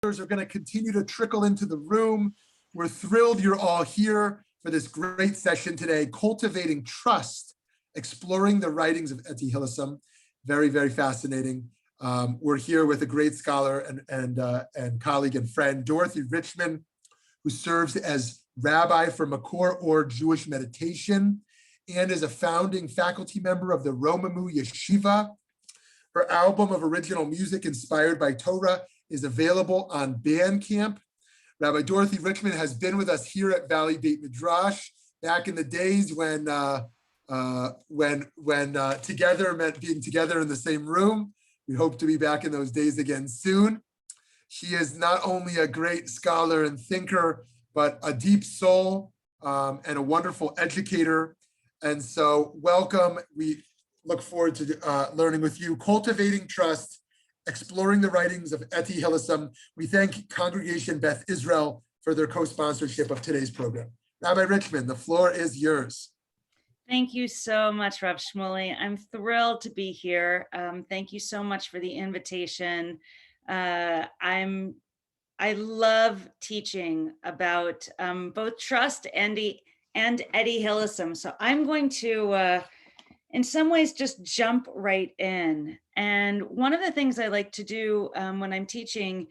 are going to continue to trickle into the room. We're thrilled you're all here for this great session today, Cultivating Trust, Exploring the Writings of Etty Hillesum. Very, very fascinating. We're here with a great scholar and colleague and friend, Dorothy Richman, who serves as rabbi for Makor Or Jewish meditation and is a founding faculty member of the Romemu Yeshiva. Her album of original music inspired by Torah is available on Bandcamp. Rabbi Dorothy Richman has been with us here at Valley Beit Midrash back in the days when together meant being together in the same room. We hope to be back in those days again soon. She is not only a great scholar and thinker, but a deep soul and a wonderful educator. And so welcome. We look forward to learning with you. Cultivating Trust, Exploring the Writings of Etty Hillesum. We thank Congregation Beth Israel for their co-sponsorship of today's program. Rabbi Richman, the floor is yours. Thank you so much, Rav Shmuley. I'm thrilled to be here. Thank you so much for the invitation. I love teaching about both trust and Etty Hillesum. So I'm going to, in some ways, just jump right in. And one of the things I like to do when I'm teaching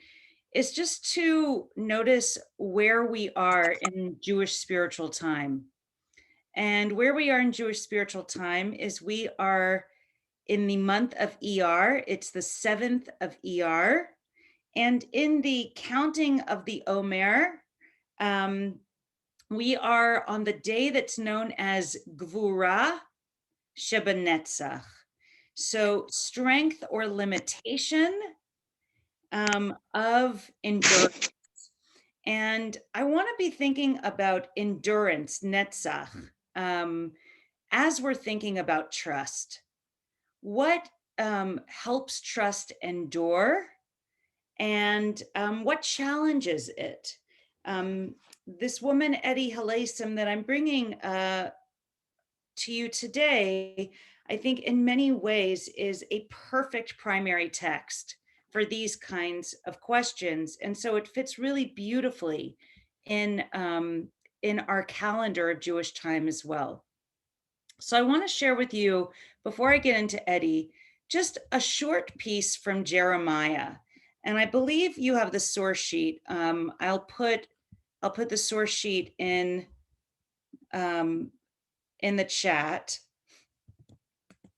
is just to notice where we are in Jewish spiritual time. And where we are in Jewish spiritual time is we are in the month of ER. It's the 7th of ER. And in the counting of the Omer, we are on the day that's known as Gvura Shebenetzach. So strength or limitation of endurance. And I want to be thinking about endurance, netzach, as we're thinking about trust. What helps trust endure? And what challenges it? This woman, Etty Hillesum, that I'm bringing to you today, I think in many ways is a perfect primary text for these kinds of questions. And so it fits really beautifully in our calendar of Jewish time as well. So I want to share with you, before I get into Etty, just a short piece from Jeremiah. And I believe you have the source sheet. I'll put the source sheet in the chat.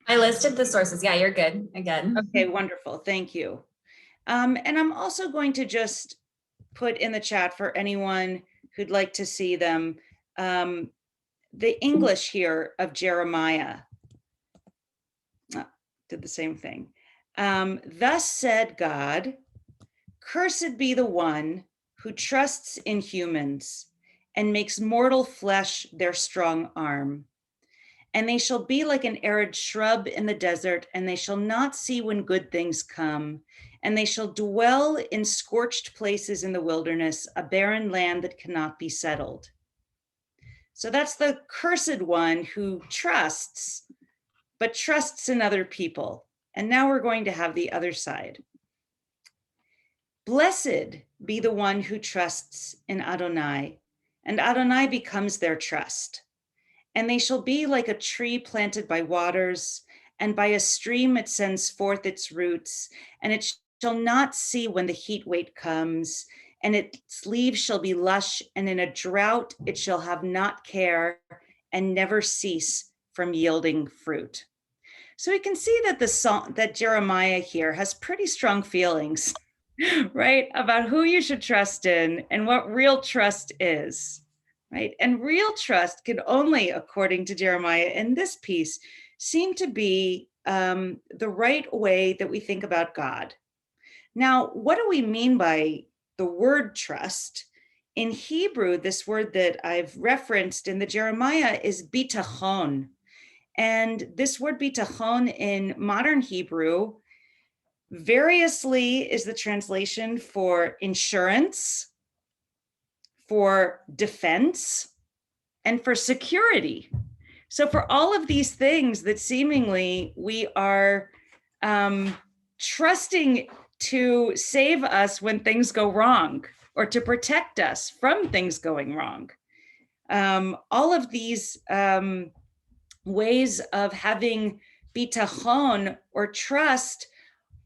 I listed the sources. Yeah, you're good again. Okay, wonderful. Thank you. And I'm also going to just put in the chat for anyone who'd like to see them, the English here of Jeremiah. Did the same thing. Thus said God, cursed be the one who trusts in humans and makes mortal flesh their strong arm. And they shall be like an arid shrub in the desert, and they shall not see when good things come. And they shall dwell in scorched places in the wilderness, a barren land that cannot be settled. So that's the cursed one who trusts, but trusts in other people. And now we're going to have the other side. Blessed be the one who trusts in Adonai, and Adonai becomes their trust. And they shall be like a tree planted by waters, and by a stream it sends forth its roots, and it shall not see when the heat wave comes, and its leaves shall be lush, and in a drought it shall have not care, and never cease from yielding fruit. So we can see that that Jeremiah here has pretty strong feelings, right, about who you should trust in and what real trust is. Right? And real trust can only, according to Jeremiah in this piece, seem to be the right way that we think about God. Now, what do we mean by the word trust? In Hebrew, this word that I've referenced in the Jeremiah is bitachon. And this word bitachon in modern Hebrew variously is the translation for insurance, for defense, and for security. So for all of these things that seemingly we are trusting to save us when things go wrong, or to protect us from things going wrong. All of these ways of having bitachon, or trust,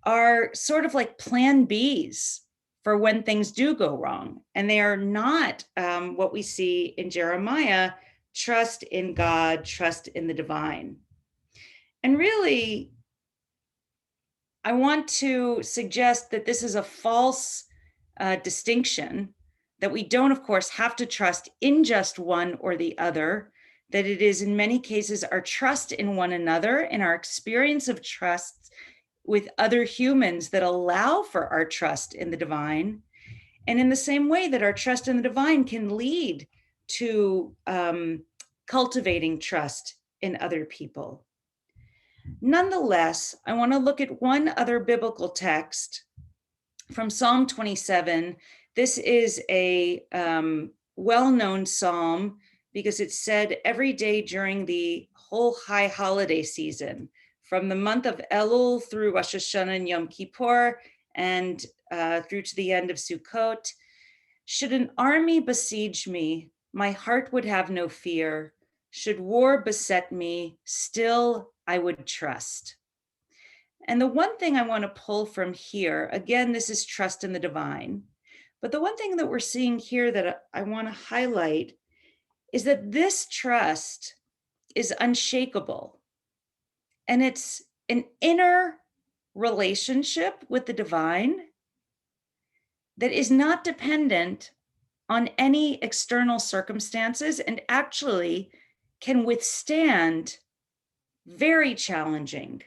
are sort of like plan Bs for when things do go wrong. And they are not what we see in Jeremiah: trust in God, trust in the divine. And really, I want to suggest that this is a false distinction, that we don't, of course, have to trust in just one or the other, that it is in many cases our trust in one another and our experience of trust with other humans that allow for our trust in the divine. And in the same way that our trust in the divine can lead to cultivating trust in other people. Nonetheless, I want to look at one other biblical text from Psalm 27. This is a well-known psalm because it's said every day during the whole high holiday season, from the month of Elul through Rosh Hashanah and Yom Kippur, and through to the end of Sukkot. Should an army besiege me, my heart would have no fear. Should war beset me, still I would trust. And the one thing I want to pull from here, again, this is trust in the divine, but the one thing that we're seeing here that I want to highlight is that this trust is unshakable. And it's an inner relationship with the divine that is not dependent on any external circumstances, and actually can withstand very challenging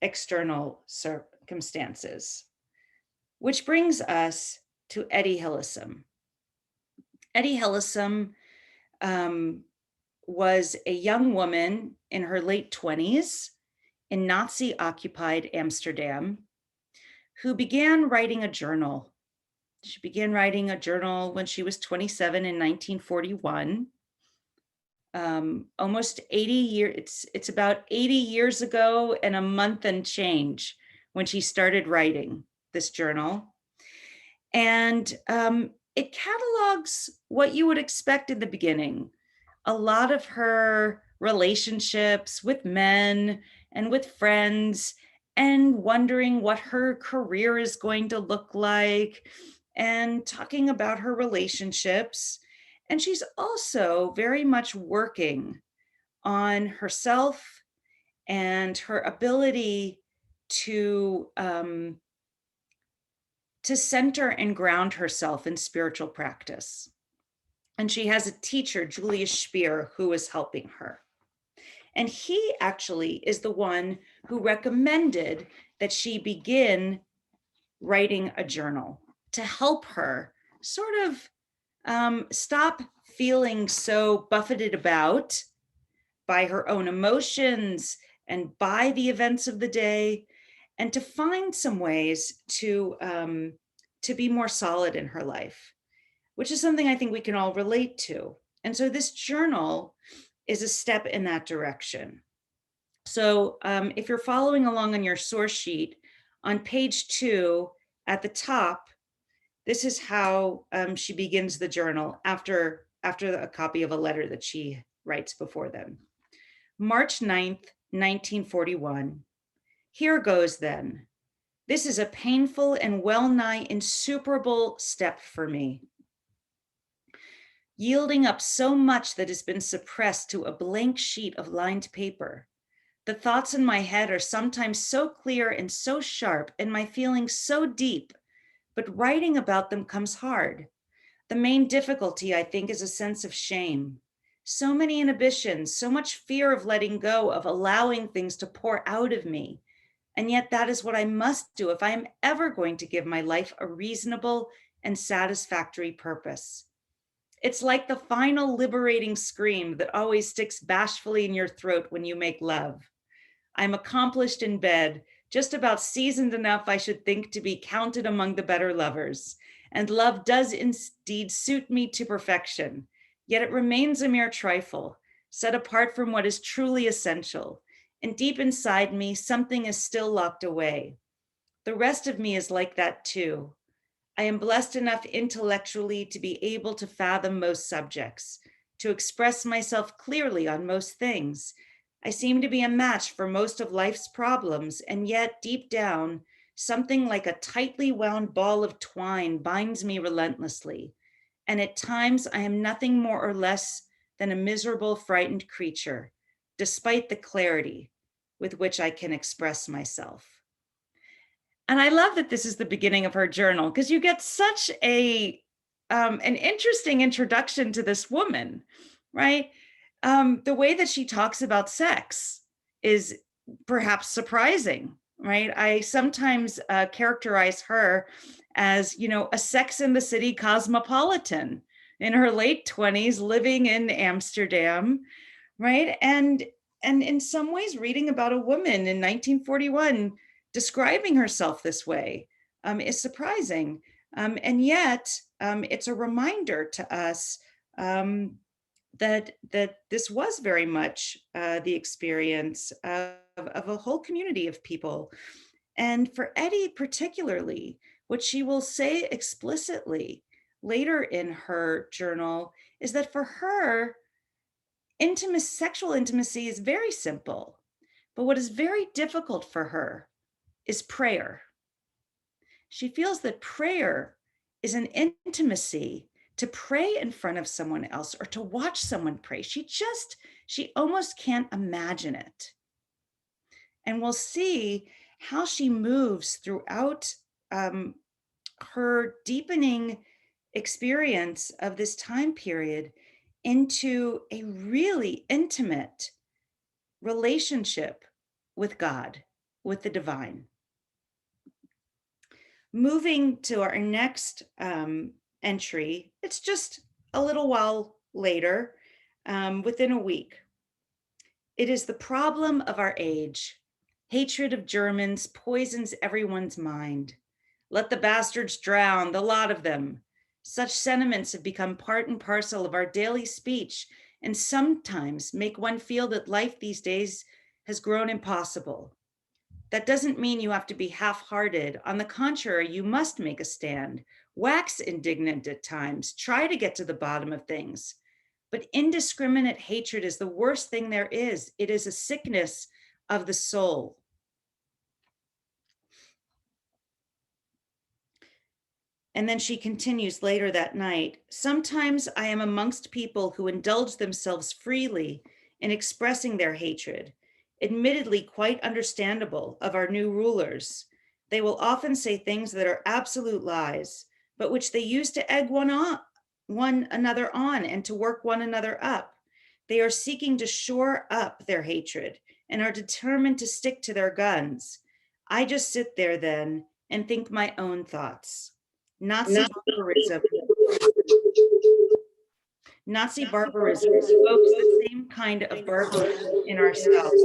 external circumstances. Which brings us to Etty Hillesum. Etty Hillesum was a young woman in her late 20s in Nazi-occupied Amsterdam, who began writing a journal. She began writing a journal when she was 27 in 1941. Almost 80 years, it's about 80 years ago and a month and change when she started writing this journal. And it catalogs what you would expect in the beginning. A lot of her relationships with men and with friends, and wondering what her career is going to look like, and talking about her relationships. And she's also very much working on herself and her ability to center and ground herself in spiritual practice. And she has a teacher, Julius Speer, who is helping her. And he actually is the one who recommended that she begin writing a journal to help her sort of stop feeling so buffeted about by her own emotions and by the events of the day, and to find some ways to be more solid in her life, which is something I think we can all relate to. And so this journal is a step in that direction. So if you're following along on your source sheet, on page 2 at the top, this is how she begins the journal after a copy of a letter that she writes before then. March 9th, 1941. Here goes then. This is a painful and well-nigh insuperable step for me. Yielding up so much that has been suppressed to a blank sheet of lined paper. The thoughts in my head are sometimes so clear and so sharp, and my feelings so deep, but writing about them comes hard. The main difficulty, I think, is a sense of shame. So many inhibitions, so much fear of letting go, of allowing things to pour out of me. And yet that is what I must do if I am ever going to give my life a reasonable and satisfactory purpose. It's like the final liberating scream that always sticks bashfully in your throat when you make love. I'm accomplished in bed, just about seasoned enough, I should think, to be counted among the better lovers. And love does indeed suit me to perfection, yet it remains a mere trifle, set apart from what is truly essential. And deep inside me, something is still locked away. The rest of me is like that too. I am blessed enough intellectually to be able to fathom most subjects, to express myself clearly on most things. I seem to be a match for most of life's problems, and yet deep down, something like a tightly wound ball of twine binds me relentlessly. And at times I am nothing more or less than a miserable, frightened creature, despite the clarity with which I can express myself. And I love that this is the beginning of her journal, because you get such an interesting introduction to this woman, right? The way that she talks about sex is perhaps surprising, right? I sometimes characterize her as, a Sex in the City cosmopolitan in her late 20s, living in Amsterdam, right? And in some ways, reading about a woman in 1941 describing herself this way is surprising. And yet, it's a reminder to us that this was very much the experience of a whole community of people. And for Etty particularly, what she will say explicitly later in her journal is that for her, sexual intimacy is very simple, but what is very difficult for her is prayer. She feels that prayer is an intimacy to pray in front of someone else or to watch someone pray. She almost can't imagine it. And we'll see how she moves throughout her deepening experience of this time period into a really intimate relationship with God, with the divine. Moving to our next entry, it's just a little while later, within a week. It is the problem of our age. Hatred of Germans poisons everyone's mind. Let the bastards drown, the lot of them. Such sentiments have become part and parcel of our daily speech, and sometimes make one feel that life these days has grown impossible. That doesn't mean you have to be half-hearted. On the contrary, you must make a stand. Wax indignant at times. Try to get to the bottom of things. But indiscriminate hatred is the worst thing there is. It is a sickness of the soul. And then she continues later that night. Sometimes I am amongst people who indulge themselves freely in expressing their hatred, admittedly quite understandable, of our new rulers. They will often say things that are absolute lies, but which they use to egg one another on and to work one another up. They are seeking to shore up their hatred and are determined to stick to their guns. I just sit there then and think my own thoughts. Nazi barbarism evokes the same kind of barbarism in ourselves.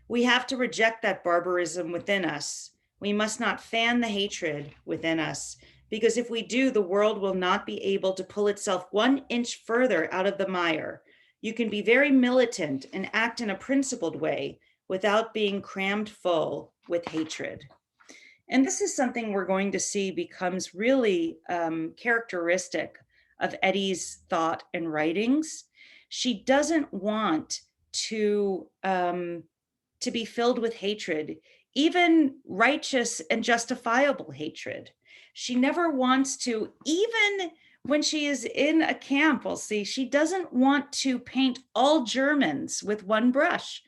We have to reject that barbarism within us. We must not fan the hatred within us, because if we do, the world will not be able to pull itself 1 inch further out of the mire. You can be very militant and act in a principled way without being crammed full with hatred. And this is something we're going to see becomes really characteristic of Etty's thought and writings. She doesn't want to be filled with hatred, even righteous and justifiable hatred. She never wants to, even when she is in a camp, we'll see, she doesn't want to paint all Germans with one brush.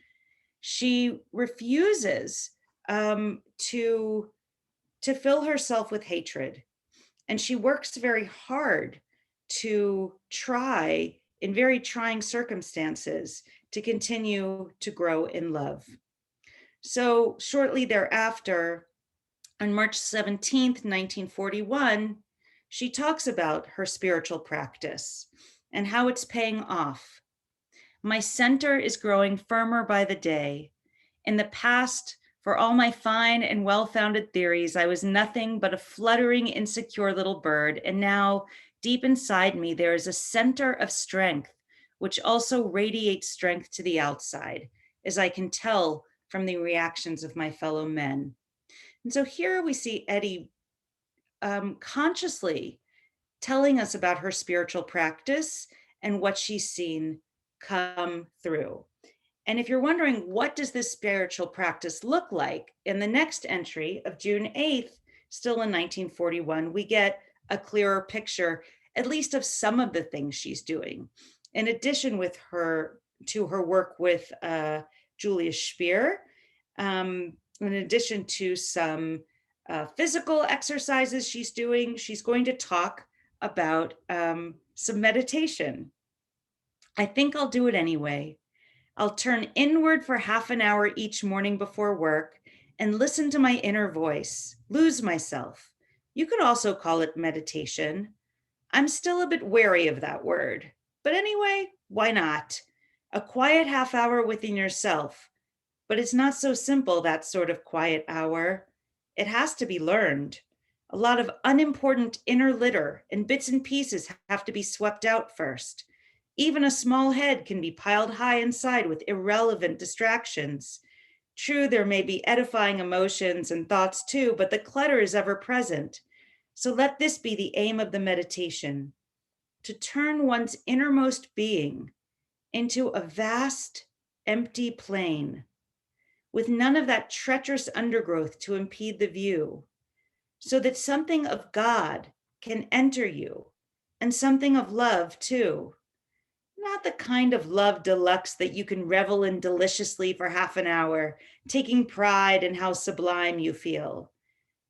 She refuses to fill herself with hatred. And she works very hard to try, in very trying circumstances, to continue to grow in love. So shortly thereafter, on March 17th, 1941, she talks about her spiritual practice and how it's paying off. My center is growing firmer by the day. In the past, for all my fine and well-founded theories, I was nothing but a fluttering, insecure little bird. And now, deep inside me, there is a center of strength, which also radiates strength to the outside, as I can tell from the reactions of my fellow men. And so here we see Etty consciously telling us about her spiritual practice and what she's seen come through. And if you're wondering, what does this spiritual practice look like? In the next entry of June 8th, still in 1941, we get a clearer picture, at least of some of the things she's doing. In addition to her work with Julius Speer, in addition to some physical exercises she's doing, she's going to talk about some meditation. I think I'll do it anyway. I'll turn inward for half an hour each morning before work and listen to my inner voice, lose myself. You could also call it meditation. I'm still a bit wary of that word, but anyway, why not? A quiet half hour within yourself. But it's not so simple, that sort of quiet hour. It has to be learned. A lot of unimportant inner litter and bits and pieces have to be swept out first. Even a small head can be piled high inside with irrelevant distractions. True, there may be edifying emotions and thoughts too, but the clutter is ever present. So let this be the aim of the meditation, to turn one's innermost being into a vast, empty plain, with none of that treacherous undergrowth to impede the view, so that something of God can enter you, and something of love too. Not the kind of love deluxe that you can revel in deliciously for half an hour, taking pride in how sublime you feel,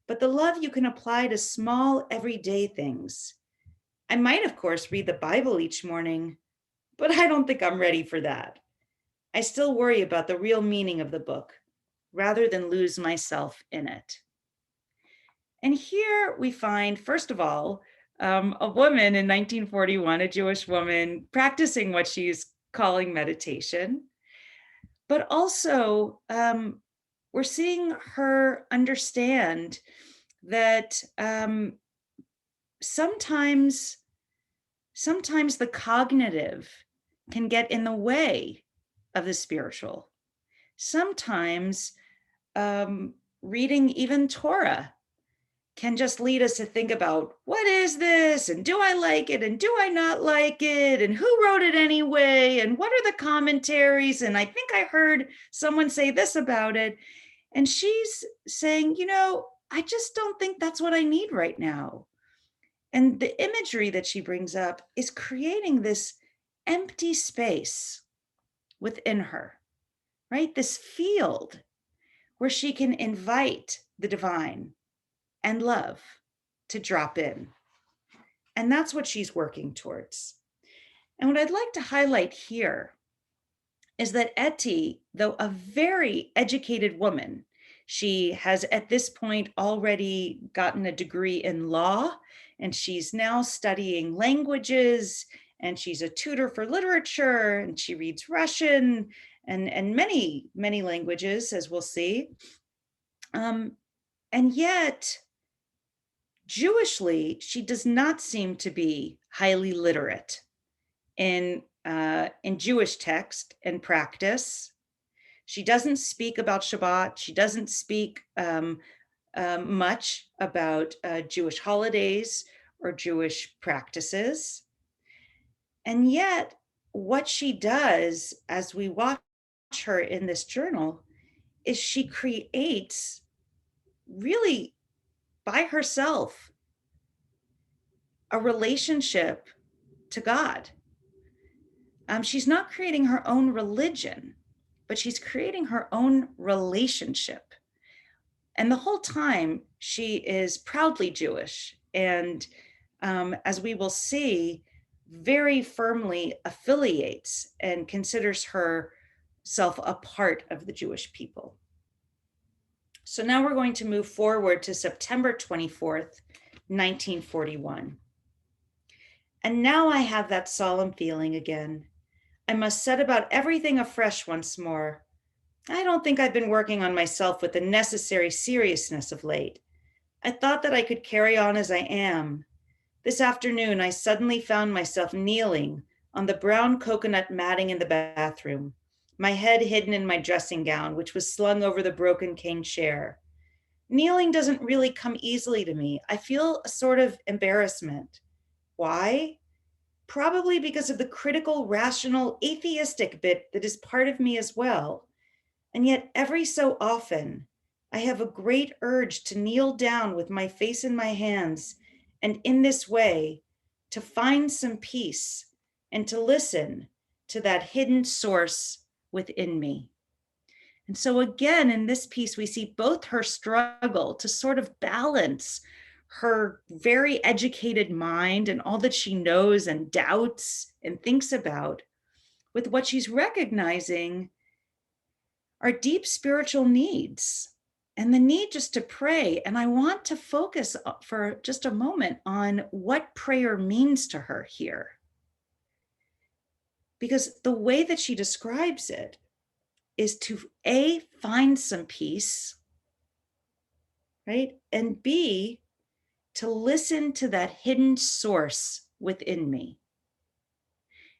but the love you can apply to small, everyday things. I might, of course, read the Bible each morning, but I don't think I'm ready for that. I still worry about the real meaning of the book, rather than lose myself in it. And here we find, first of all, a woman in 1941, a Jewish woman, practicing what she's calling meditation. But also, we're seeing her understand that sometimes the cognitive can get in the way of the spiritual. Sometimes reading even Torah can just lead us to think about, what is this? And do I like it? And do I not like it? And who wrote it anyway? And what are the commentaries? And I think I heard someone say this about it. And she's saying, I just don't think that's what I need right now. And the imagery that she brings up is creating this empty space within her, right? This field where she can invite the divine and love to drop in. And that's what she's working towards. And what I'd like to highlight here is that Etty, though a very educated woman, she has at this point already gotten a degree in law, and she's now studying languages, and she's a tutor for literature, and she reads Russian and many, many languages, as we'll see. And yet, Jewishly, she does not seem to be highly literate in Jewish text and practice. She doesn't speak about Shabbat. She doesn't speak much about Jewish holidays or Jewish practices. And yet, what she does as we watch her in this journal is she creates, really by herself, a relationship to God. She's not creating her own religion, but she's creating her own relationship. And the whole time she is proudly Jewish, and as we will see, very firmly affiliates and considers herself a part of the Jewish people. So now we're going to move forward to September 24th, 1941. And now I have that solemn feeling again. I must set about everything afresh once more. I don't think I've been working on myself with the necessary seriousness of late. I thought that I could carry on as I am. This afternoon, I suddenly found myself kneeling on the brown coconut matting in the bathroom, my head hidden in my dressing gown, which was slung over the broken cane chair. Kneeling doesn't really come easily to me. I feel a sort of embarrassment. Why? Probably because of the critical, rational, atheistic bit that is part of me as well. And yet, every so often, I have a great urge to kneel down with my face in my hands, and in this way, to find some peace and to listen to that hidden source within me. And so, again, in this piece, we see both her struggle to sort of balance her very educated mind and all that she knows and doubts and thinks about with what she's recognizing are deep spiritual needs and the need just to pray. And I want to focus for just a moment on what prayer means to her here. Because the way that she describes it is to A, find some peace, right? And B, to listen to that hidden source within me.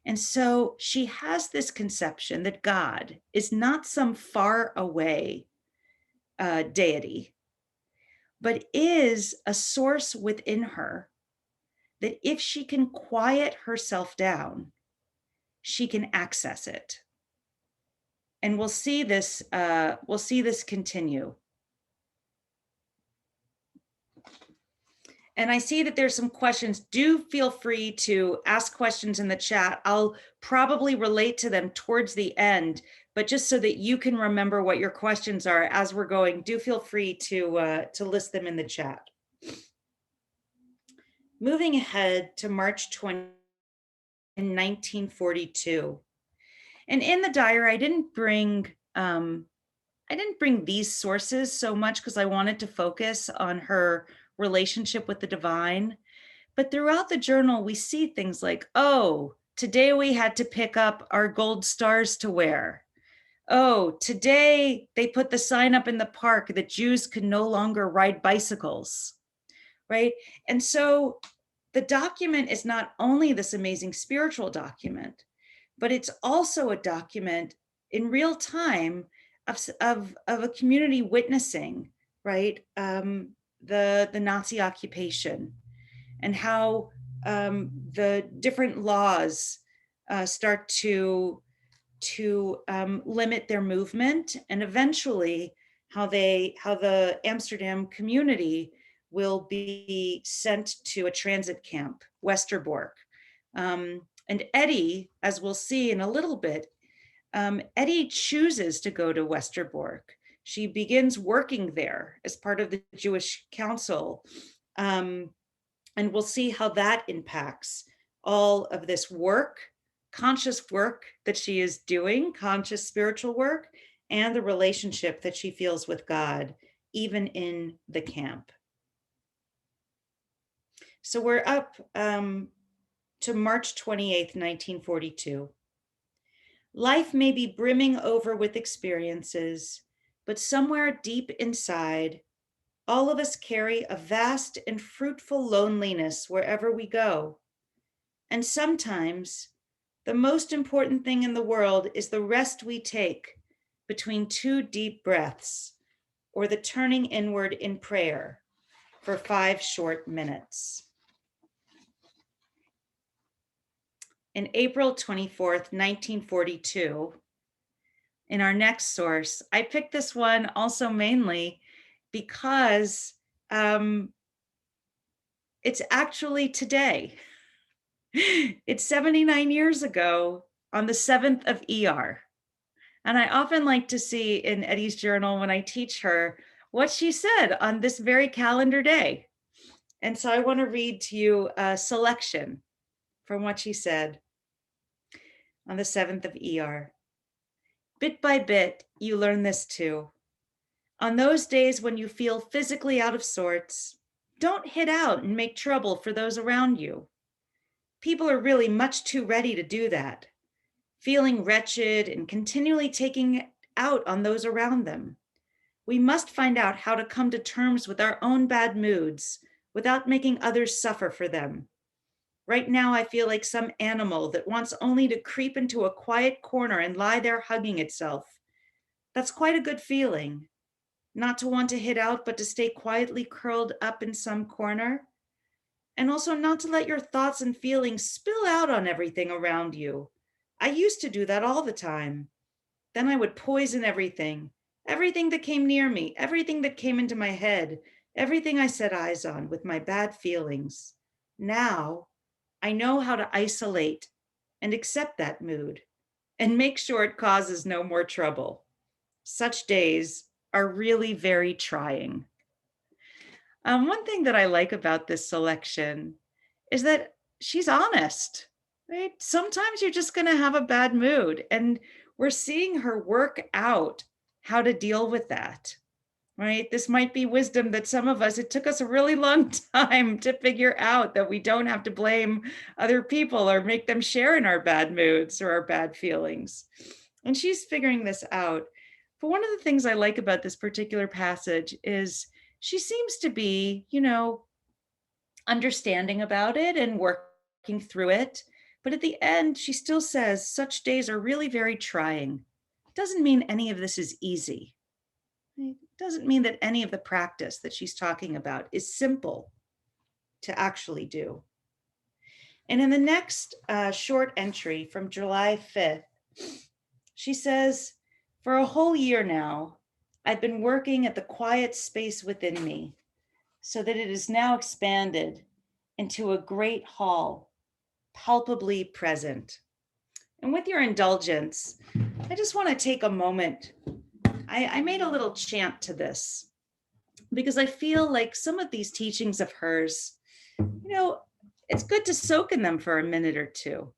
And so she has this conception that God is not some far away deity, but is a source within her that if she can quiet herself down, she can access it. And we'll see this continue. And I see that there's some questions. Do feel free to ask questions in the chat. I'll probably relate to them towards the end, but just so that you can remember what your questions are as we're going, do feel free to list them in the chat. Moving ahead to March 20 in 1942. And in the diary, I didn't bring these sources so much because I wanted to focus on her relationship with the divine. But throughout the journal, we see things like, oh, today we had to pick up our gold stars to wear. Oh, today they put the sign up in the park that Jews could no longer ride bicycles, right? And so the document is not only this amazing spiritual document, but it's also a document in real time of a community witnessing, right? The Nazi occupation and how the different laws start to limit their movement, and eventually how the Amsterdam community will be sent to a transit camp, Westerbork. And Etty, as we'll see in a little bit, Etty chooses to go to Westerbork. She begins working there as part of the Jewish Council. And we'll see how that impacts all of this work, conscious work that she is doing, conscious spiritual work, and the relationship that she feels with God, even in the camp. So we're up to March 28th, 1942. Life may be brimming over with experiences, but somewhere deep inside, all of us carry a vast and fruitful loneliness wherever we go. And sometimes the most important thing in the world is the rest we take between two deep breaths, or the turning inward in prayer for 5 short minutes. In April 24th, 1942, in our next source, I picked this one also mainly because it's actually today. It's 79 years ago on the 7th of ER. And I often like to see in Etty's journal when I teach her what she said on this very calendar day. And so I want to read to you a selection from what she said on the 7th of ER. Bit by bit, you learn this too. On those days when you feel physically out of sorts, don't hit out and make trouble for those around you. People are really much too ready to do that, feeling wretched and continually taking it out on those around them. We must find out how to come to terms with our own bad moods without making others suffer for them. Right now, I feel like some animal that wants only to creep into a quiet corner and lie there hugging itself. That's quite a good feeling. Not to want to hit out, but to stay quietly curled up in some corner. And also not to let your thoughts and feelings spill out on everything around you. I used to do that all the time. Then I would poison everything, everything that came near me, everything that came into my head, everything I set eyes on with my bad feelings. Now, I know how to isolate and accept that mood and make sure it causes no more trouble. Such days are really very trying. One thing that I like about this selection is that she's honest, right? Sometimes you're just going to have a bad mood, and we're seeing her work out how to deal with that, right? This might be wisdom that some of us, it took us a really long time to figure out that we don't have to blame other people or make them share in our bad moods or our bad feelings. And she's figuring this out. But one of the things I like about this particular passage is she seems to be, understanding about it and working through it. But at the end, she still says such days are really very trying. Doesn't mean any of this is easy. It doesn't mean that any of the practice that she's talking about is simple to actually do. And in the next short entry from July 5th, she says, for a whole year now, I've been working at the quiet space within me so that it is now expanded into a great hall, palpably present. And with your indulgence, I just want to take a moment. I made a little chant to this because I feel like some of these teachings of hers, it's good to soak in them for a minute or two.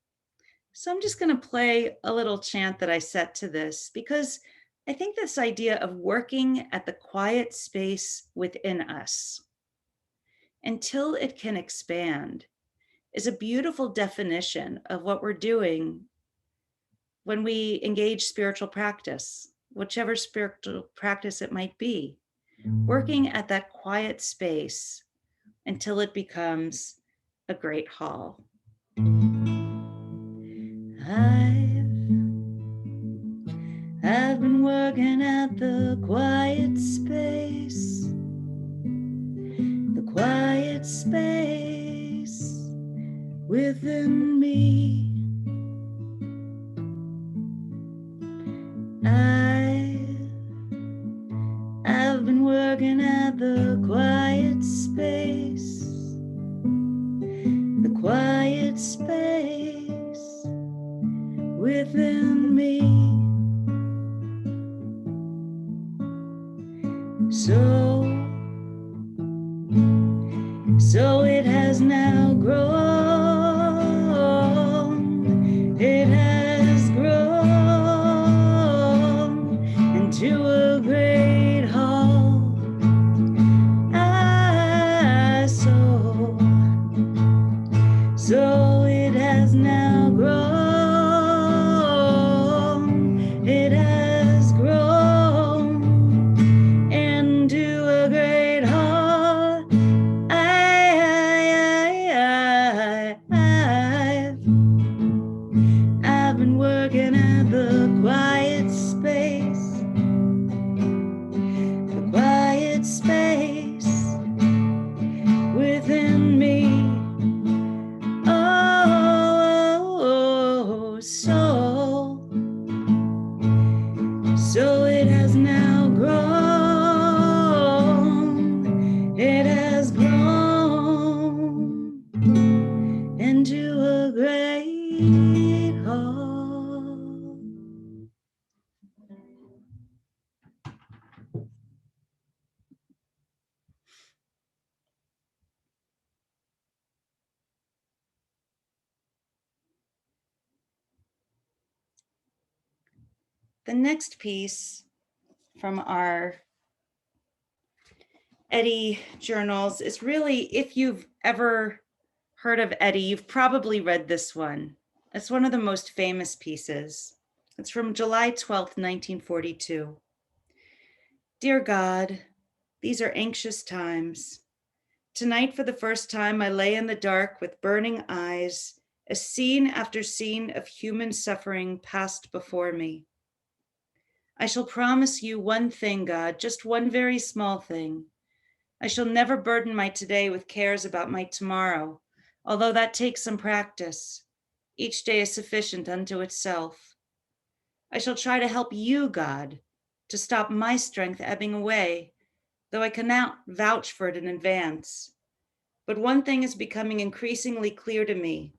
So I'm just going to play a little chant that I set to this because I think this idea of working at the quiet space within us until it can expand is a beautiful definition of what we're doing when we engage spiritual practice, whichever spiritual practice it might be, working at that quiet space until it becomes a great hall. I've been working at the quiet space within me. I've been working at the quiet space within me. So it has now grown. It has grown into a great hall. So it has now grown. It has grown into a great hall. I've been working at the quiet space within me. So it has now grown. It has grown into a great hall. The next piece from our Etty journals is really, if you've ever heard of Etty, you've probably read this one. It's one of the most famous pieces. It's from July 12th, 1942. Dear God, these are anxious times. Tonight, for the first time, I lay in the dark with burning eyes, as scene after scene of human suffering passed before me. I shall promise you one thing, God, just one very small thing. I shall never burden my today with cares about my tomorrow, although that takes some practice. Each day is sufficient unto itself. I shall try to help you, God, to stop my strength ebbing away, though I cannot vouch for it in advance. But one thing is becoming increasingly clear to me,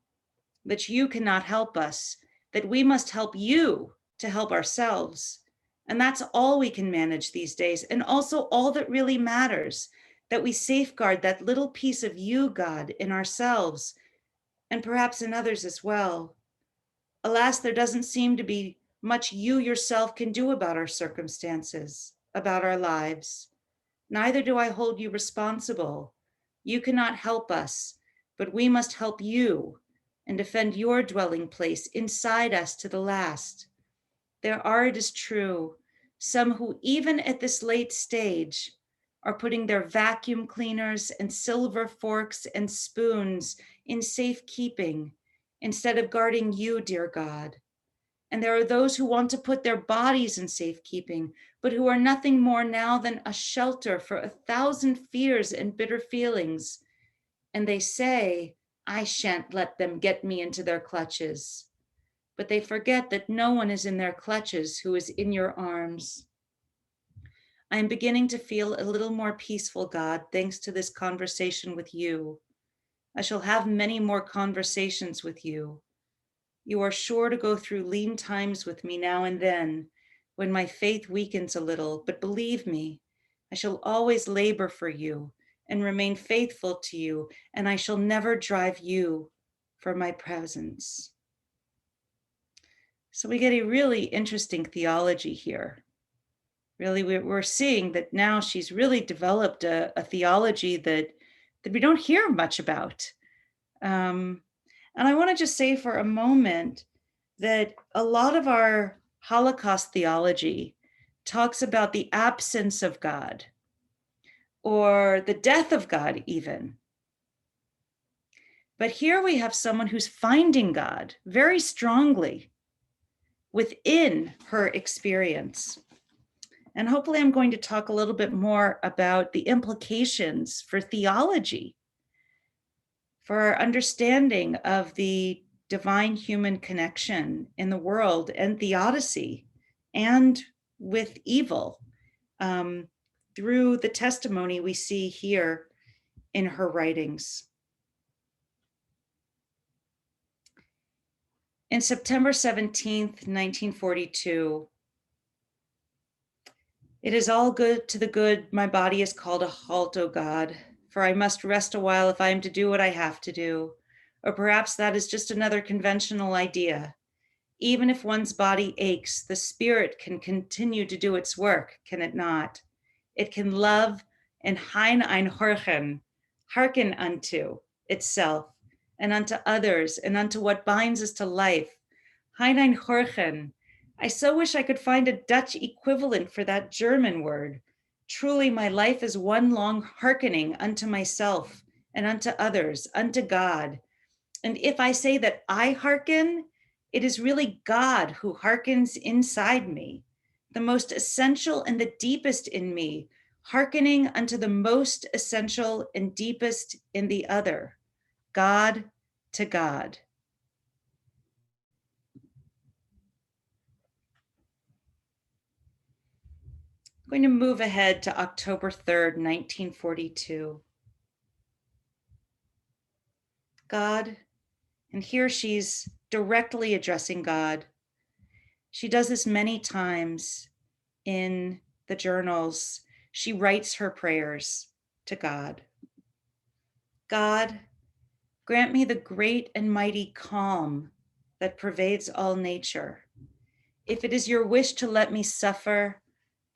that you cannot help us, that we must help you to help ourselves. And that's all we can manage these days, and also all that really matters, that we safeguard that little piece of you, God, in ourselves, and perhaps in others as well. Alas, there doesn't seem to be much you yourself can do about our circumstances, about our lives. Neither do I hold you responsible. You cannot help us, but we must help you and defend your dwelling place inside us to the last. There are, it is true, some who, even at this late stage, are putting their vacuum cleaners and silver forks and spoons in safekeeping instead of guarding you, dear God. And there are those who want to put their bodies in safekeeping, but who are nothing more now than a shelter for 1,000 fears and bitter feelings. And they say, I shan't let them get me into their clutches. But they forget that no one is in their clutches who is in your arms. I am beginning to feel a little more peaceful, God, thanks to this conversation with you. I shall have many more conversations with you. You are sure to go through lean times with me now and then, when my faith weakens a little, but believe me, I shall always labor for you and remain faithful to you, and I shall never drive you from my presence. So we get a really interesting theology here. Really, we're seeing that now she's really developed a theology that we don't hear much about. And I want to just say for a moment that a lot of our Holocaust theology talks about the absence of God or the death of God even. But here we have someone who's finding God very strongly within her experience. And hopefully I'm going to talk a little bit more about the implications for theology, for our understanding of the divine human connection in the world and theodicy and with evil through the testimony we see here in her writings. In September 17th, 1942, it is all good to the good, my body is called a halt, O God, for I must rest a while if I am to do what I have to do. Or perhaps that is just another conventional idea. Even if one's body aches, the spirit can continue to do its work, can it not? It can love and hein ein horchen, hearken unto itself and unto others and unto what binds us to life. Hein ein horchen. I so wish I could find a Dutch equivalent for that German word. Truly, my life is one long hearkening unto myself and unto others, unto God. And if I say that I hearken, it is really God who hearkens inside me, the most essential and the deepest in me, hearkening unto the most essential and deepest in the other, God to God. I'm going to move ahead to October 3rd, 1942. God, and here she's directly addressing God. She does this many times in the journals. She writes her prayers to God. God, grant me the great and mighty calm that pervades all nature. If it is your wish to let me suffer,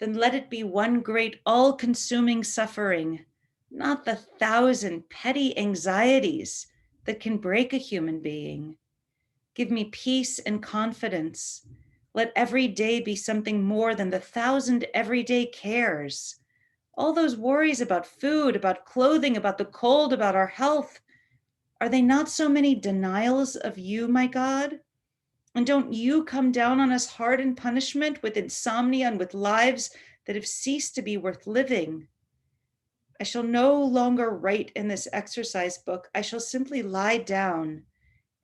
then let it be one great all-consuming suffering, not the 1,000 petty anxieties that can break a human being. Give me peace and confidence. Let every day be something more than the 1,000 everyday cares. All those worries about food, about clothing, about the cold, about our health, are they not so many denials of you, my God? And don't you come down on us hard in punishment with insomnia and with lives that have ceased to be worth living? I shall no longer write in this exercise book. I shall simply lie down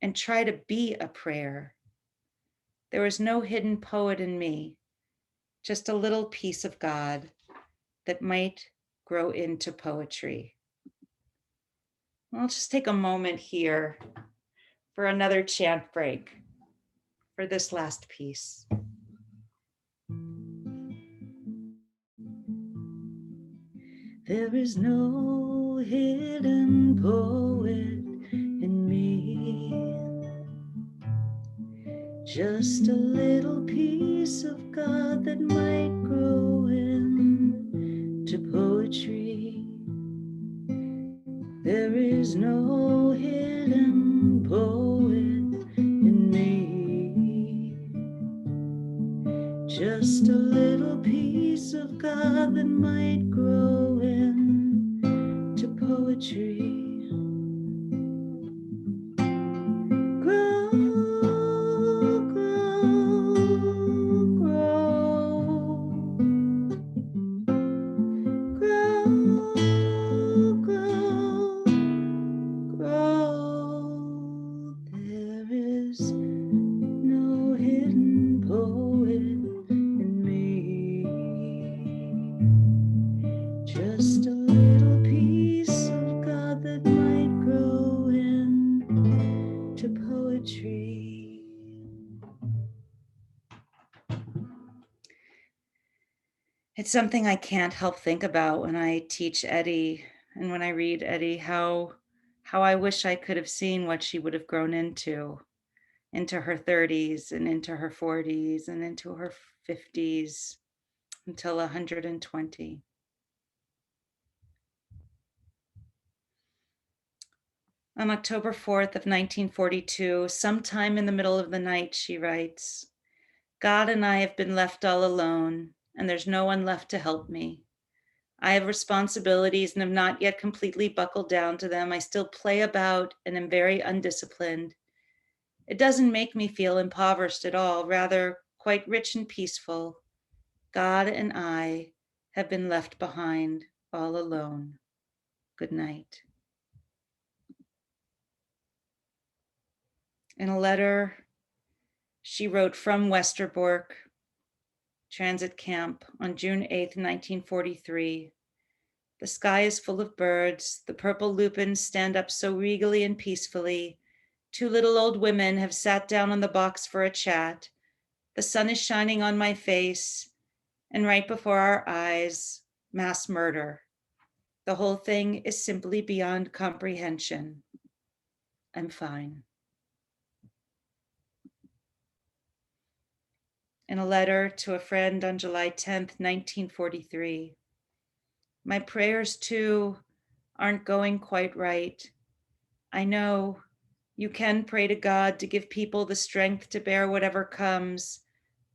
and try to be a prayer. There is no hidden poet in me, just a little piece of God that might grow into poetry. I'll just take a moment here for another chant break for this last piece. There is no hidden poet in me, just a little piece of God that might grow into poetry. There is no hidden poet in me, just a little piece of God that might grow into poetry. Grow, grow, grow, grow, grow, grow. There is no hidden poet in me, just a little piece of God that might grow into poetry. It's something I can't help think about when I teach Etty and when I read Etty, how I wish I could have seen what she would have grown into her 30s and into her 40s and into her 50s until 120. On October 4th of 1942, sometime in the middle of the night, she writes, God and I have been left all alone, and there's no one left to help me. I have responsibilities and have not yet completely buckled down to them. I still play about and am very undisciplined. It doesn't make me feel impoverished at all, rather quite rich and peaceful. God and I have been left behind all alone. Good night. In a letter she wrote from Westerbork transit camp on June 8th, 1943, the sky is full of birds. The purple lupins stand up so regally and peacefully. Two little old women have sat down on the box for a chat. The sun is shining on my face, and right before our eyes, mass murder. The whole thing is simply beyond comprehension. I'm fine. In a letter to a friend on July 10th, 1943, my prayers too aren't going quite right. I know you can pray to God to give people the strength to bear whatever comes,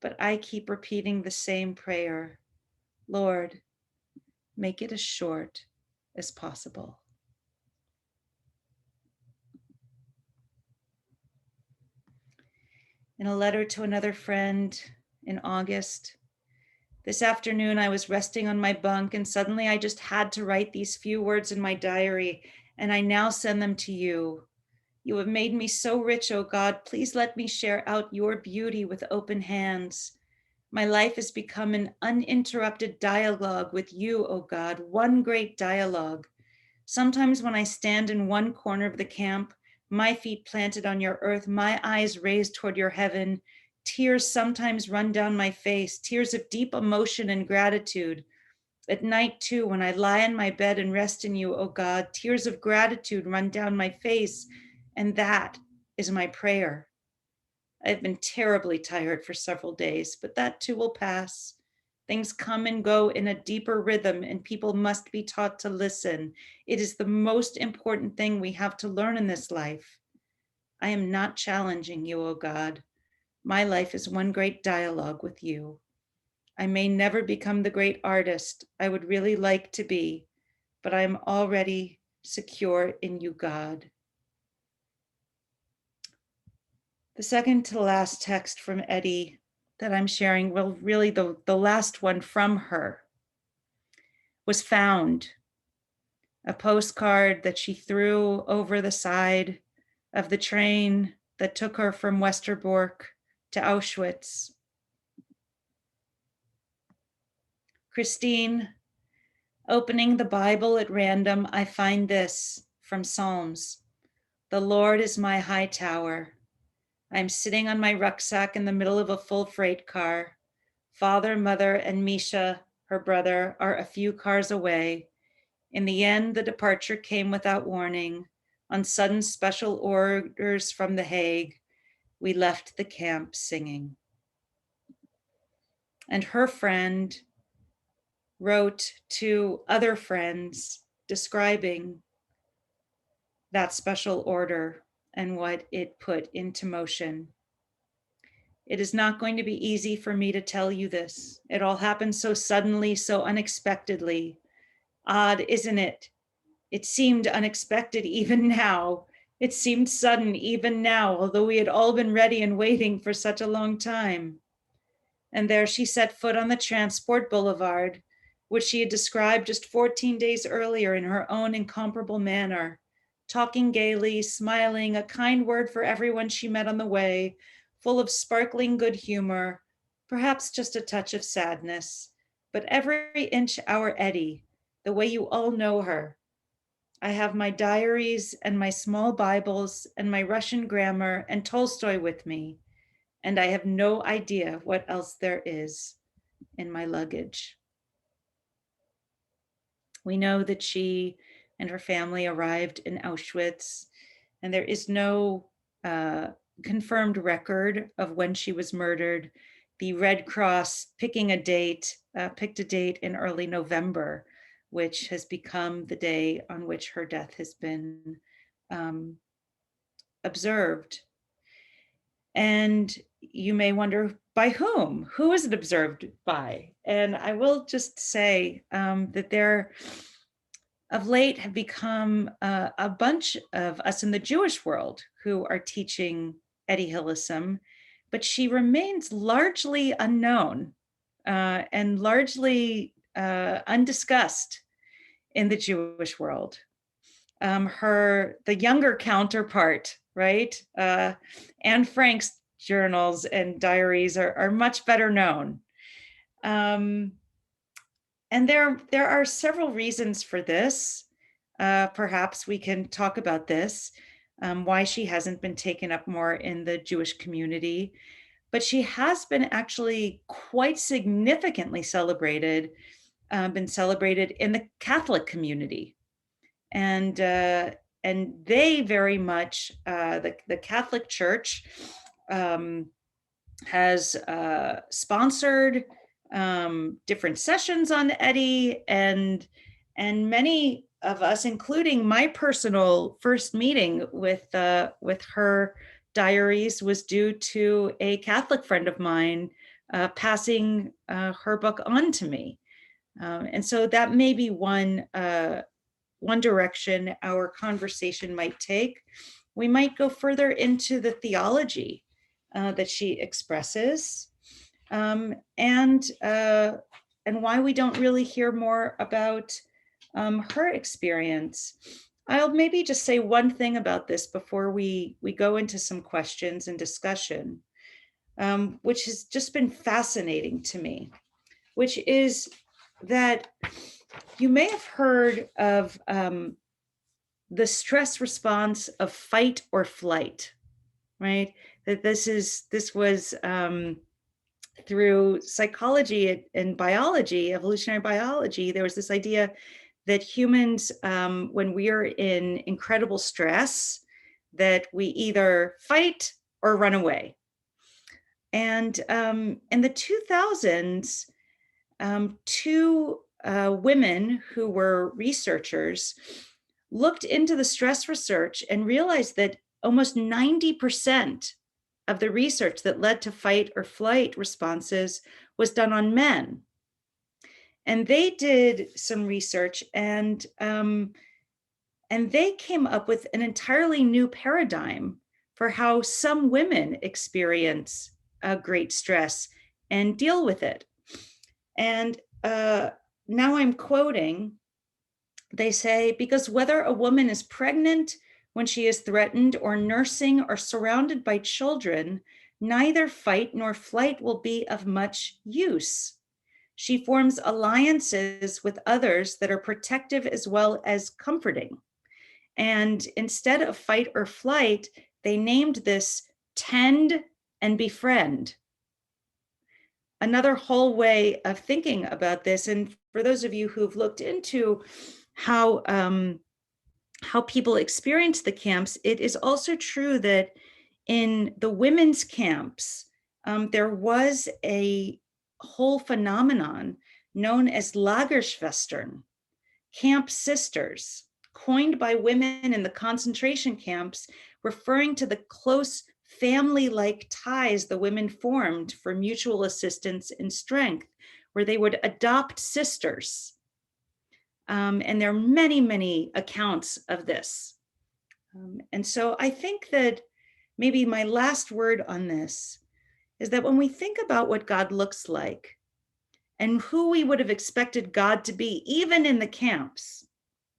but I keep repeating the same prayer. Lord, make it as short as possible. In a letter to another friend in August, this afternoon I was resting on my bunk and suddenly I just had to write these few words in my diary, and I now send them to you. You have made me so rich, O God. Please let me share out your beauty with open hands. My life has become an uninterrupted dialogue with you, O God, one great dialogue. Sometimes when I stand in one corner of the camp, my feet planted on your earth, my eyes raised toward your heaven, tears sometimes run down my face, tears of deep emotion and gratitude. At night too, when I lie in my bed and rest in you, O God, tears of gratitude run down my face, and that is my prayer. I've been terribly tired for several days, but that too will pass. Things come and go in a deeper rhythm, and people must be taught to listen. It is the most important thing we have to learn in this life. I am not challenging you, O God. My life is one great dialogue with you. I may never become the great artist I would really like to be, but I am already secure in you, God. The second to last text from Etty that I'm sharing, well, really the last one from her, was found. A postcard that she threw over the side of the train that took her from Westerbork to Auschwitz. Christine, opening the Bible at random, I find this from Psalms. The Lord is my high tower. I'm sitting on my rucksack in the middle of a full freight car. Father, mother, and Misha, her brother, are a few cars away. In the end, the departure came without warning. On sudden special orders from The Hague, we left the camp singing. And her friend wrote to other friends describing that special order and what it put into motion. It is not going to be easy for me to tell you this. It all happened so suddenly, so unexpectedly. Odd, isn't it? It seemed unexpected even now. It seemed sudden even now, although we had all been ready and waiting for such a long time. And there she set foot on the transport boulevard, which she had described just 14 days earlier in her own incomparable manner, talking gaily, smiling, a kind word for everyone she met on the way, full of sparkling good humor, perhaps just a touch of sadness, but every inch our Etty, the way you all know her. I have my diaries and my small Bibles and my Russian grammar and Tolstoy with me, and I have no idea what else there is in my luggage. We know that she and her family arrived in Auschwitz, and there is no confirmed record of when she was murdered. The Red Cross picked a date in early November, which has become the day on which her death has been observed. And you may wonder, by whom? Who is it observed by? And I will just say that there, of late, have become a bunch of us in the Jewish world who are teaching Etty Hillesum, but she remains largely unknown and largely undiscussed in the Jewish world. The younger counterpart, right? Anne Frank's journals and diaries are much better known. And there are several reasons for this. Perhaps we can talk about this, why she hasn't been taken up more in the Jewish community, but she has been actually quite significantly celebrated, been celebrated in the Catholic community. And they very much, the Catholic Church has sponsored different sessions on Etty, and many of us, including my personal first meeting with her diaries, was due to a Catholic friend of mine passing her book on to me. And so that may be one direction our conversation might take. We might go further into the theology that she expresses, and why we don't really hear more about her experience. I'll maybe just say one thing about this before we go into some questions and discussion, which has just been fascinating to me, which is that you may have heard of the stress response of fight or flight, right? That this was through psychology and biology, evolutionary biology. There was this idea that humans, when we are in incredible stress, that we either fight or run away. And in the 2000s, two women who were researchers looked into the stress research and realized that almost 90% of the research that led to fight or flight responses was done on men. And they did some research, and they came up with an entirely new paradigm for how some women experience great stress and deal with it. And now I'm quoting, they say, because whether a woman is pregnant when she is threatened or nursing or surrounded by children, neither fight nor flight will be of much use. She forms alliances with others that are protective as well as comforting. And instead of fight or flight, they named this tend and befriend. Another whole way of thinking about this, and for those of you who've looked into how people experience the camps, it is also true that in the women's camps, there was a whole phenomenon known as Lagerschwestern, camp sisters, coined by women in the concentration camps, referring to the close family-like ties the women formed for mutual assistance and strength, where they would adopt sisters. And there are many, many accounts of this. And so I think that maybe my last word on this is that when we think about what God looks like and who we would have expected God to be, even in the camps,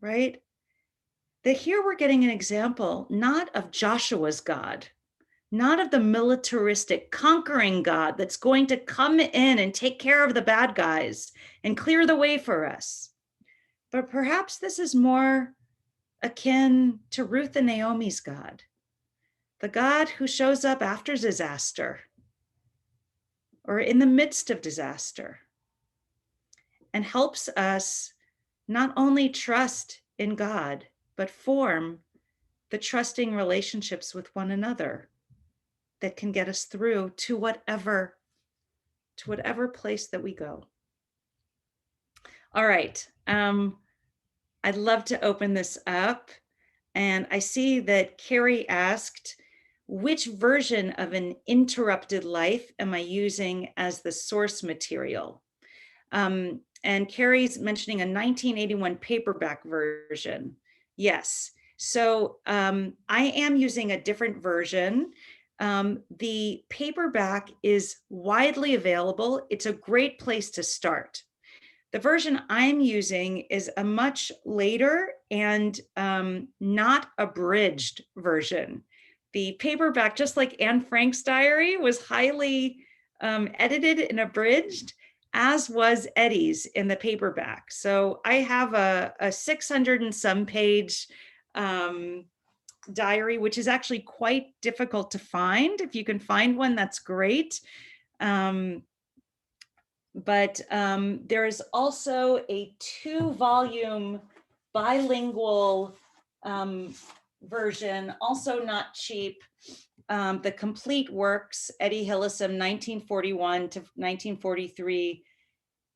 right? That here we're getting an example, not of Joshua's God, not of the militaristic conquering God that's going to come in and take care of the bad guys and clear the way for us. But perhaps this is more akin to Ruth and Naomi's God, the God who shows up after disaster or in the midst of disaster and helps us not only trust in God, but form the trusting relationships with one another that can get us through to whatever place that we go. All right. I'd love to open this up. And I see that Carrie asked, which version of An Interrupted Life am I using as the source material? And Carrie's mentioning a 1981 paperback version. Yes. So I am using a different version. The paperback is widely available. It's a great place to start. The version I'm using is a much later and not abridged version. The paperback, just like Anne Frank's diary, was highly edited and abridged, as was Etty's in the paperback. So I have a 600 and some page diary, which is actually quite difficult to find. If you can find one, that's great. But there is also a 2-volume bilingual version, also not cheap. The complete works, Etty Hillesum, 1941 to 1943,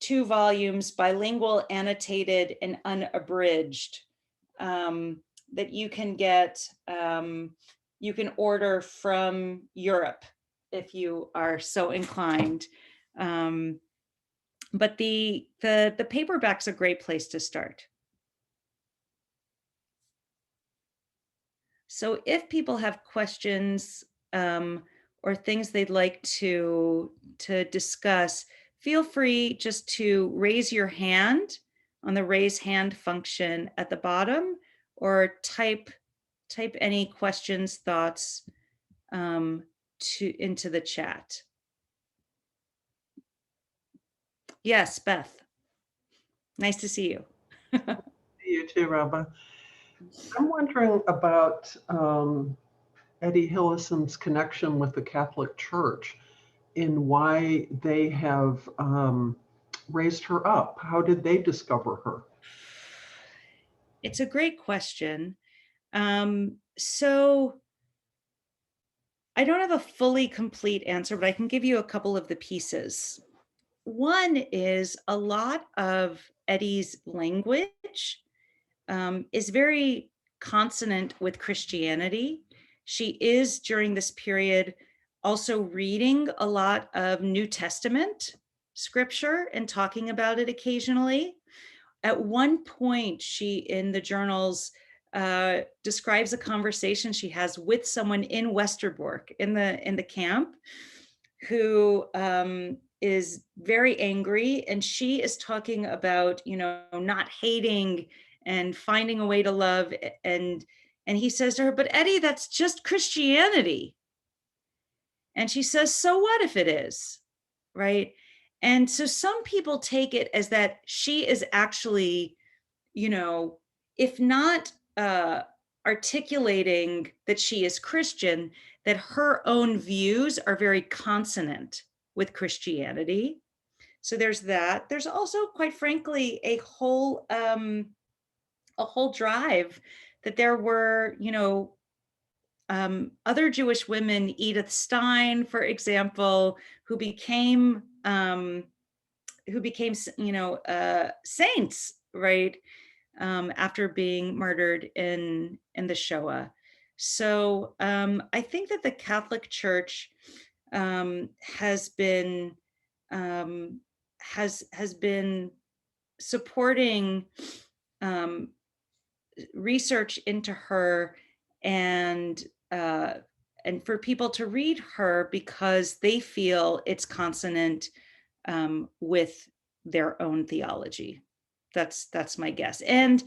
2 volumes, bilingual, annotated, and unabridged, that you can get, you can order from Europe if you are so inclined. But the paperback's a great place to start. So if people have questions or things they'd like to discuss, feel free just to raise your hand on the raise hand function at the bottom, or type any questions, thoughts into the chat. Yes, Beth. Nice to see you. See you too, Rabbi. I'm wondering about Etty Hillesum's connection with the Catholic Church in why they have raised her up. How did they discover her? It's a great question. So I don't have a fully complete answer, but I can give you a couple of the pieces. One is a lot of Etty's language is very consonant with Christianity. She is, during this period, also reading a lot of New Testament. scripture and talking about it occasionally. At one point, she, in the journals, describes a conversation she has with someone in Westerbork in the camp, who is very angry, and she is talking about, not hating and finding a way to love, and he says to her, "But Etty, that's just Christianity." And she says, "So what if it is?" Right? And so some people take it as that she is actually, if not articulating that she is Christian, that her own views are very consonant with Christianity. So there's that. There's also, quite frankly, a whole drive that there were, other Jewish women, Edith Stein, for example, who became saints, right, after being murdered in the Shoah. So I think that the Catholic Church has been supporting research into her, and for people to read her because they feel it's consonant with their own theology. That's my guess. And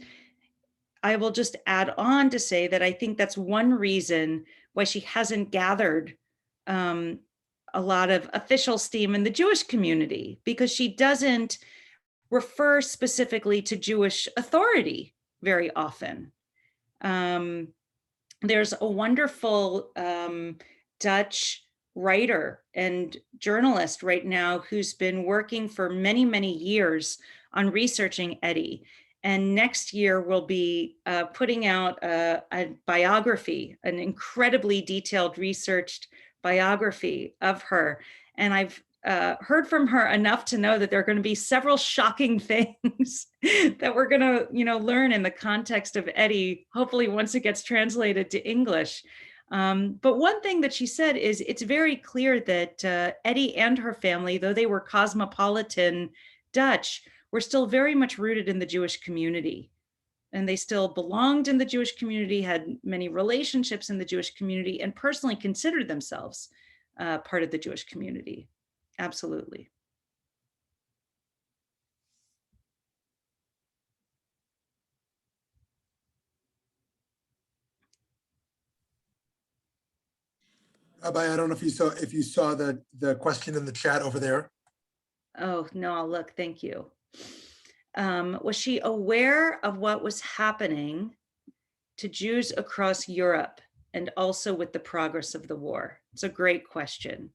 I will just add on to say that I think that's one reason why she hasn't gathered a lot of official steam in the Jewish community, because she doesn't refer specifically to Jewish authority very often. There's a wonderful Dutch writer and journalist right now who's been working for many, many years on researching Etty. And next year we'll be putting out a biography, an incredibly detailed, researched biography of her. And I've heard from her enough to know that there are going to be several shocking things that we're going to, learn in the context of Etty, hopefully once it gets translated to English. But one thing that she said is it's very clear that Etty and her family, though they were cosmopolitan Dutch, were still very much rooted in the Jewish community. And they still belonged in the Jewish community, had many relationships in the Jewish community, and personally considered themselves part of the Jewish community. Absolutely. Rabbi, I don't know if you saw the question in the chat over there. Oh, no, I'll look. Thank you. Was she aware of what was happening to Jews across Europe and also with the progress of the war? It's a great question.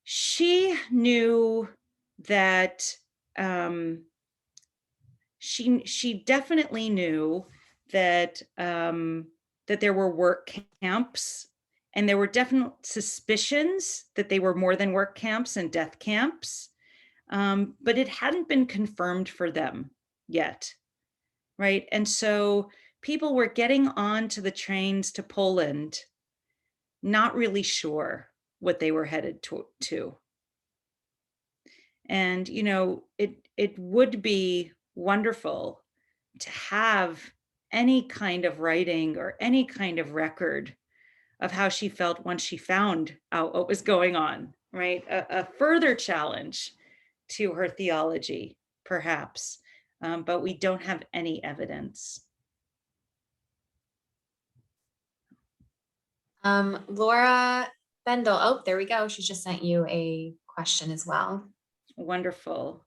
She knew that she definitely knew that that there were work camps, and there were definite suspicions that they were more than work camps and death camps, but it hadn't been confirmed for them yet, right? And so people were getting onto the trains to Poland, not really sure what they were headed to. And, it would be wonderful to have any kind of writing or any kind of record of how she felt once she found out what was going on, right? A further challenge to her theology, perhaps, but we don't have any evidence. Laura Bendel, oh, there we go. She just sent you a question as well. Wonderful.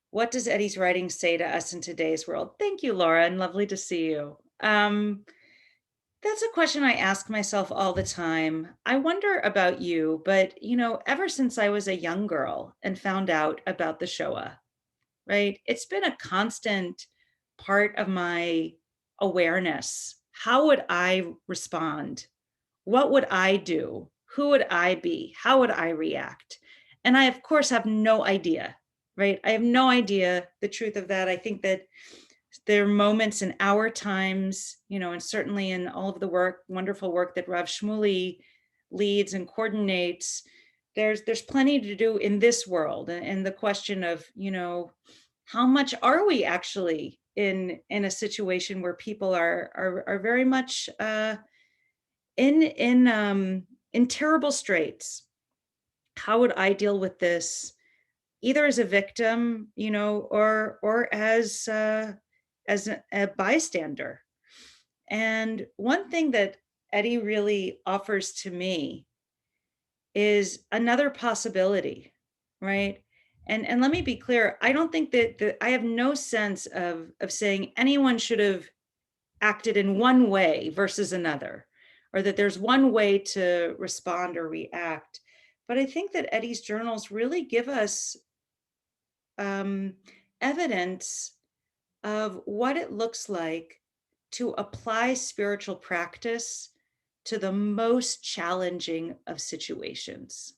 What does Etty's writing say to us in today's world? Thank you, Laura, and lovely to see you. That's a question I ask myself all the time. I wonder about you, but ever since I was a young girl and found out about the Shoah, right? It's been a constant part of my awareness. How would I respond? What would I do? Who would I be? How would I react? And I, of course, have no idea, right? I have no idea the truth of that. I think that there are moments in our times, and certainly in all of the wonderful work that Rav Shmuley leads and coordinates, there's plenty to do in this world, and the question of, how much are we actually in a situation where people are very much in terrible straits. How would I deal with this, either as a victim, or as a bystander? And one thing that Etty really offers to me is another possibility, right? And let me be clear, I don't think that I have no sense of saying anyone should have acted in one way versus another, or that there's one way to respond or react. But I think that Etty's journals really give us evidence of what it looks like to apply spiritual practice to the most challenging of situations.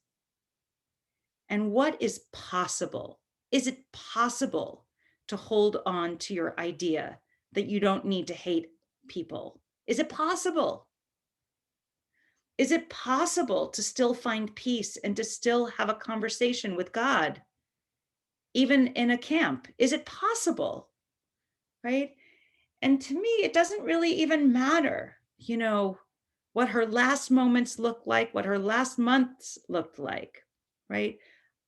And what is possible? Is it possible to hold on to your idea that you don't need to hate people? Is it possible? Is it possible to still find peace and to still have a conversation with God, even in a camp? Is it possible? Right? And to me, it doesn't really even matter, what her last moments looked like, what her last months looked like, right?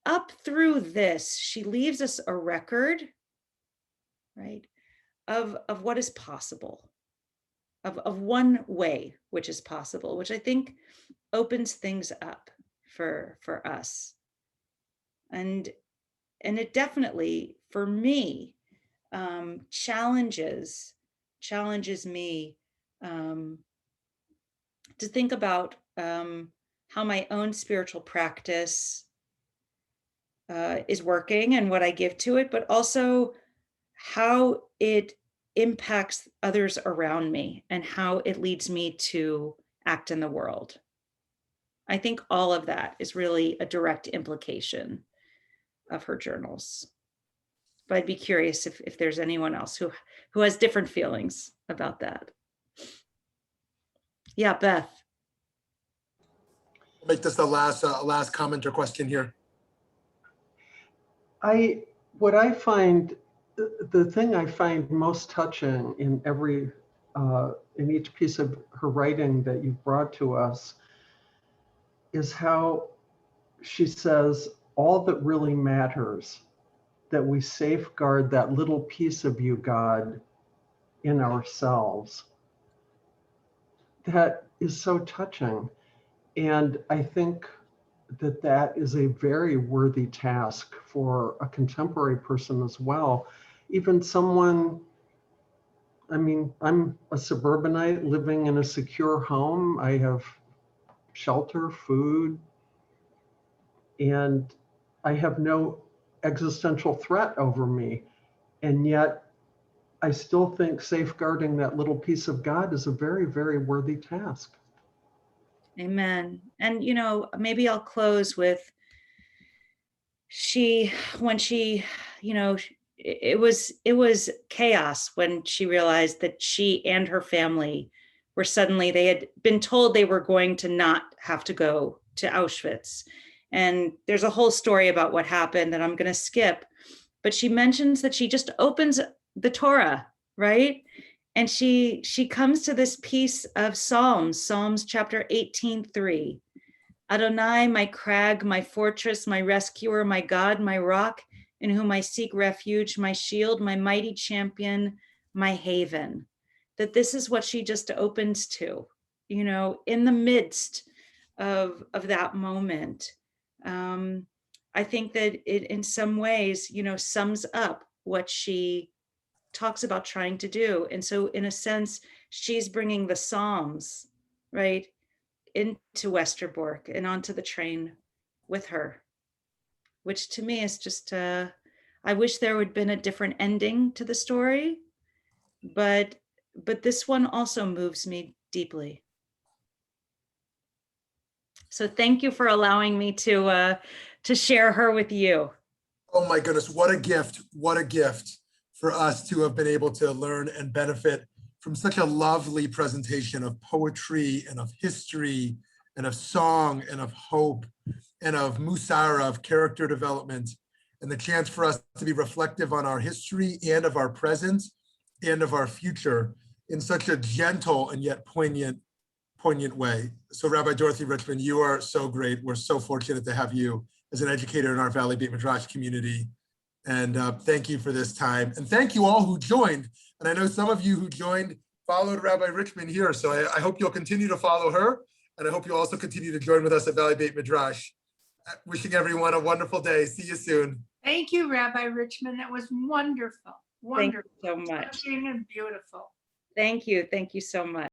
Up through this, she leaves us a record, right, of what is possible, of one way which is possible, which I think opens things up for us. And it definitely, for me, challenges me to think about how my own spiritual practice is working and what I give to it, but also how it impacts others around me and how it leads me to act in the world. I think all of that is really a direct implication of her journals. But I'd be curious if there's anyone else who has different feelings about that. Yeah, Beth. I'll make this the last comment or question here. What I find, the thing I find most touching in in each piece of her writing that you've brought to us is how she says, all that really matters, that we safeguard that little piece of you, God, in ourselves. That is so touching. And I think that is a very worthy task for a contemporary person as well. Even someone, I'm a suburbanite living in a secure home. I have shelter, food, and I have no existential threat over me. And yet I still think safeguarding that little piece of God is a very, very worthy task. Amen. And, maybe I'll close with when she, it was chaos when she realized that she and her family were suddenly, they had been told they were going to not have to go to Auschwitz. And there's a whole story about what happened that I'm going to skip, but she mentions that she just opens the Torah, right? And she comes to this piece of Psalms chapter 18:3. Adonai, my crag, my fortress, my rescuer, my God, my rock, in whom I seek refuge, my shield, my mighty champion, my haven. That this is what she just opens to, in the midst of that moment. I think that it, in some ways, sums up what she talks about trying to do. And so in a sense, she's bringing the Psalms, right, into Westerbork and onto the train with her, which to me is just, I wish there would have been a different ending to the story, but this one also moves me deeply. So thank you for allowing me to share her with you. Oh my goodness, what a gift for us to have been able to learn and benefit from such a lovely presentation of poetry and of history and of song and of hope and of musar, of character development, and the chance for us to be reflective on our history and of our present and of our future in such a gentle and yet poignant way. So Rabbi Dorothy Richman, you are so great. We're so fortunate to have you as an educator in our Valley Beit Midrash community. And thank you for this time. And thank you all who joined. And I know some of you who joined followed Rabbi Richman here. So I hope you'll continue to follow her. And I hope you'll also continue to join with us at Valley Beit Midrash. Wishing everyone a wonderful day. See you soon. Thank you, Rabbi Richman. That was wonderful. Thank you Wonderful. so much. Touching and beautiful. Thank you. Thank you so much.